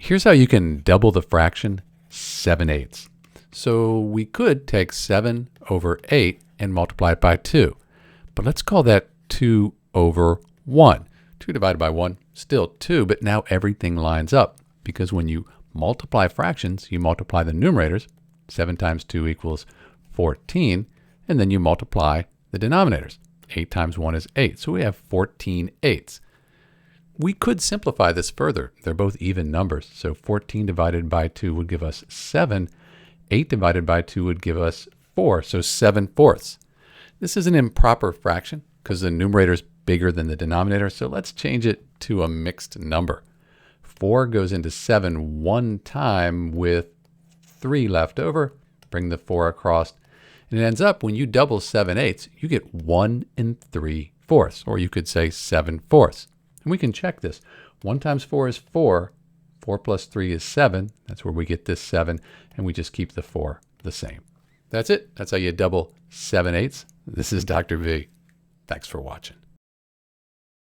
Here's how you can double the fraction 7/8. So we could take 7 over 8 and multiply it by 2. But let's call that 2 over 1. 2 divided by 1, still 2, but now everything lines up. Because when you multiply fractions, you multiply the numerators. 7 times 2 equals 14. And then you multiply the denominators. 8 times 1 is 8. So we have 14/8. We could simplify this further. They're both even numbers. So 14 divided by 2 would give us 7. 8 divided by 2 would give us 4, so 7/4. This is an improper fraction because the numerator is bigger than the denominator, so let's change it to a mixed number. 4 goes into 7 one time with 3 left over. Bring the 4 across, and it ends up when you double 7/8, you get 1 3/4, or you could say 7/4. And we can check this. 1 times 4 is 4. 4 plus 3 is 7. That's where we get this 7, and we just keep the 4 the same. That's it. That's how you double 7/8. This is Dr. V. Thanks for watching.